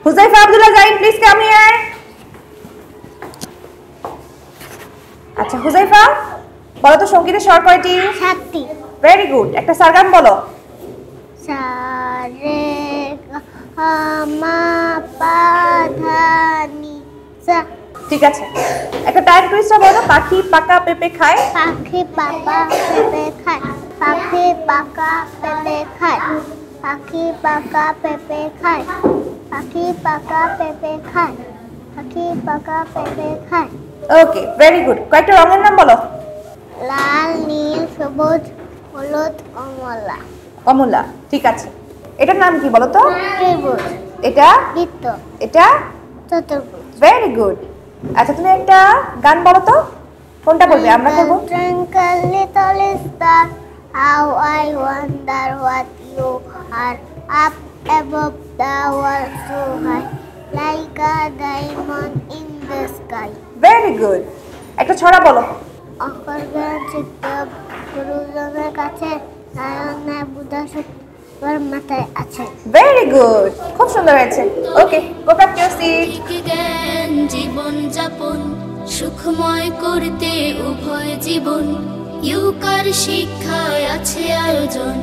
Huzaifa Abdullah Zain, please come here. আচ্ছা হুজাইফা, বলো তো সঙ্গীতের স্বর কয়টি? 7টি। Very good. একটা সারগাম বলো। সা রে গা মা পা ধা নি সা। ঠিক আছে। একটা টাইম টুইস্টার বলো। পাখি পাকা পেঁপে খায়। পাখি পাকা পেঁপে খায়। পাখি পাকা পেঁপে খায়। পাখি পাকা পেঁপে খায়। পাখি পাকা পেঁপে খায়। পাখি পাকা পেঁপে খায়। ওকে, ভেরি গুড। কয়েকটা রঙের নাম বলো। লাল, নীল, সবুজ, হলুদ, কমলা। কমলা, ঠিক আছে। এটার নাম কি বলো তো? ত্রিভুজ। এটা? বৃত্ত। এটা? চতুর্ভুজ। Very good. আচ্ছা তুমি একটা গান বলো তো। কোনটা বলবে? আমরা করব। Twinkle little star, how I wonder what you are, up above the world so high, like a diamond in the sky. Very good. একটা ছড়া বলো। অকর্গণ চিত্ত গুরুজনের কাছে, নারায়ণের বুধা সত্যর মাথায় আছে। ভেরি গুড, খুব সুন্দর হয়েছে। Okay, go back to your seat. জ্ঞান জীবন যাপন সুখময় করতে উভয় জীবন ইউকার শিক্ষায় আছে আয়োজন।